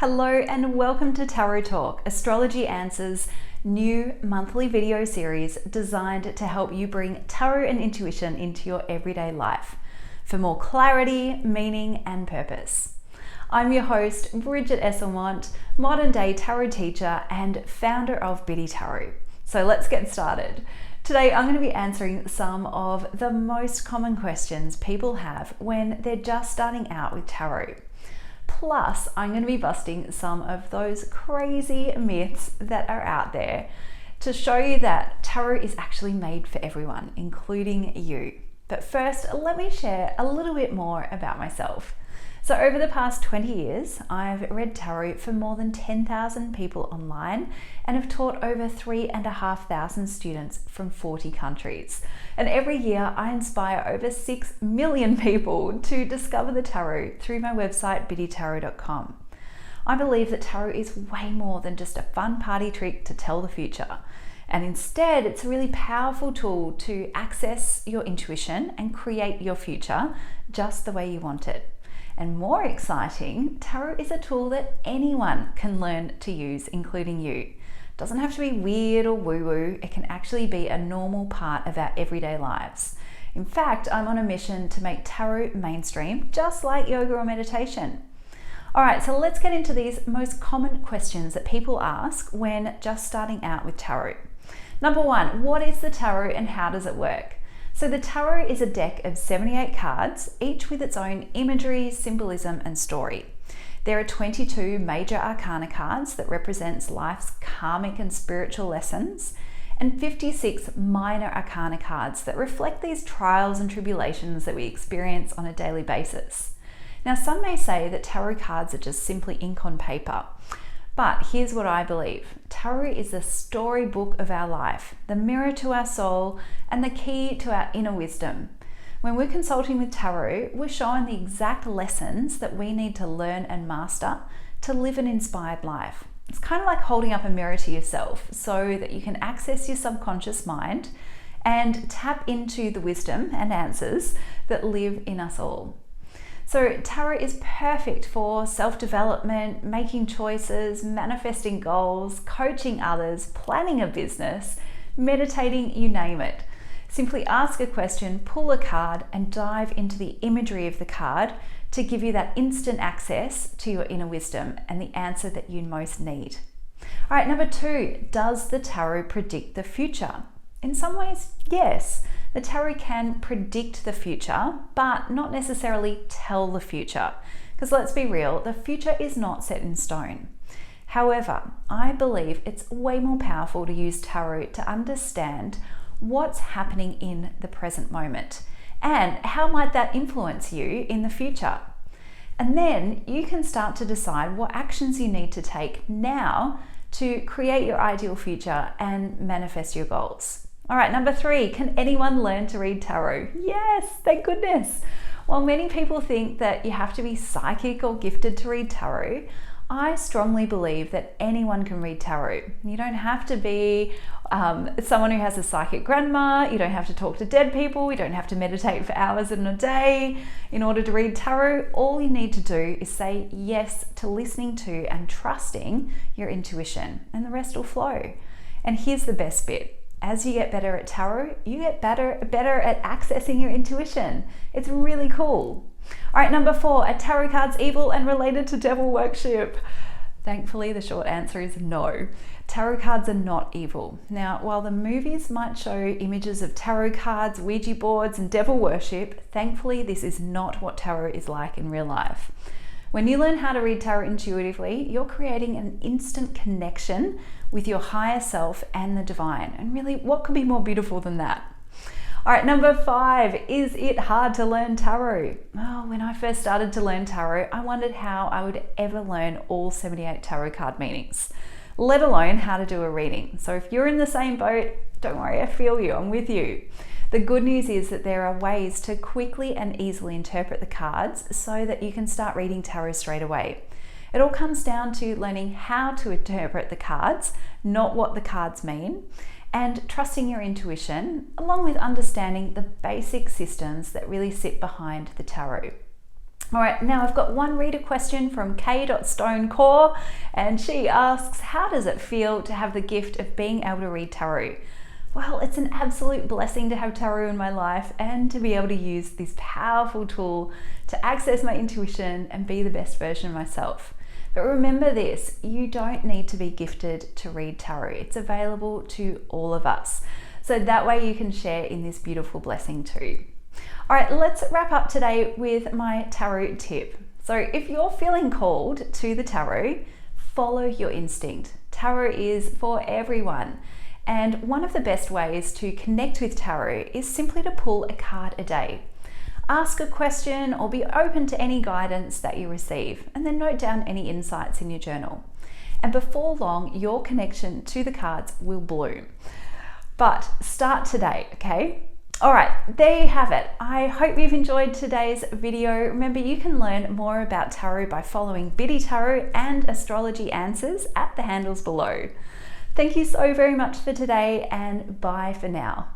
Hello and welcome to Tarot Talk, Astrology Answers, new monthly video series designed to help you bring tarot and intuition into your everyday life for more clarity, meaning and purpose. I'm your host, Brigit Esselmont, modern day tarot teacher and founder of Biddy Tarot. So let's get started. Today I'm going to be answering some of the most common questions people have when they're just starting out with tarot. Plus, I'm going to be busting some of those crazy myths that are out there to show you that tarot is actually made for everyone, including you. But first, let me share a little bit more about myself. So over the past 20 years, I've read tarot for more than 10,000 people online and have taught over 3,500 students from 40 countries. And every year I inspire over 6 million people to discover the tarot through my website, biddytarot.com. I believe that tarot is way more than just a fun party trick to tell the future. And instead, it's a really powerful tool to access your intuition and create your future just the way you want it. And more exciting, tarot is a tool that anyone can learn to use, including you. It doesn't have to be weird or woo-woo. It can actually be a normal part of our everyday lives. In fact, I'm on a mission to make tarot mainstream, just like yoga or meditation. All right, so let's get into these most common questions that people ask when just starting out with tarot. Number one, what is the tarot and how does it work? So the tarot is a deck of 78 cards, each with its own imagery, symbolism, and story. There are 22 major arcana cards that represents life's karmic and spiritual lessons, and 56 minor arcana cards that reflect these trials and tribulations that we experience on a daily basis. Now, some may say that tarot cards are just simply ink on paper. But here's what I believe. Tarot is the storybook of our life, the mirror to our soul, and the key to our inner wisdom. When we're consulting with tarot, we're shown the exact lessons that we need to learn and master to live an inspired life. It's kind of like holding up a mirror to yourself so that you can access your subconscious mind and tap into the wisdom and answers that live in us all. So tarot is perfect for self-development, making choices, manifesting goals, coaching others, planning a business, meditating, you name it. Simply ask a question, pull a card, and dive into the imagery of the card to give you that instant access to your inner wisdom and the answer that you most need. All right, number two, does the tarot predict the future? In some ways, yes. The tarot can predict the future, but not necessarily tell the future. Because let's be real, the future is not set in stone. However, I believe it's way more powerful to use tarot to understand what's happening in the present moment and how might that influence you in the future. And then you can start to decide what actions you need to take now to create your ideal future and manifest your goals. All right, number three, can anyone learn to read tarot? Yes, thank goodness. While many people think that you have to be psychic or gifted to read tarot, I strongly believe that anyone can read tarot. You don't have to be someone who has a psychic grandma, you don't have to talk to dead people, you don't have to meditate for hours in a day in order to read tarot. All you need to do is say yes to listening to and trusting your intuition, and the rest will flow. And here's the best bit. As you get better at tarot, you get better at accessing your intuition. It's really cool. All right, number four, are tarot cards evil and related to devil worship? Thankfully, the short answer is no. Tarot cards are not evil. Now, while the movies might show images of tarot cards, Ouija boards, and devil worship, thankfully, this is not what tarot is like in real life. When you learn how to read tarot intuitively, you're creating an instant connection with your higher self and the divine. And really, what could be more beautiful than that? All right, number five, is it hard to learn tarot? Oh, when I first started to learn tarot, I wondered how I would ever learn all 78 tarot card meanings, let alone how to do a reading. So if you're in the same boat, don't worry, I feel you, I'm with you. The good news is that there are ways to quickly and easily interpret the cards so that you can start reading tarot straight away. It all comes down to learning how to interpret the cards, not what the cards mean, and trusting your intuition, along with understanding the basic systems that really sit behind the tarot. All right, now I've got one reader question from K.Stonecore, and she asks, how does it feel to have the gift of being able to read tarot? Well, it's an absolute blessing to have tarot in my life and to be able to use this powerful tool to access my intuition and be the best version of myself. But remember this, you don't need to be gifted to read tarot. It's available to all of us. So that way you can share in this beautiful blessing too. All right, let's wrap up today with my tarot tip. So if you're feeling called to the tarot, follow your instinct. Tarot is for everyone. And one of the best ways to connect with tarot is simply to pull a card a day. Ask a question or be open to any guidance that you receive, and then note down any insights in your journal. And before long, your connection to the cards will bloom. But start today, okay? All right, there you have it. I hope you've enjoyed today's video. Remember, you can learn more about tarot by following Biddy Tarot and Astrology Answers at the handles below. Thank you so very much for today, and bye for now.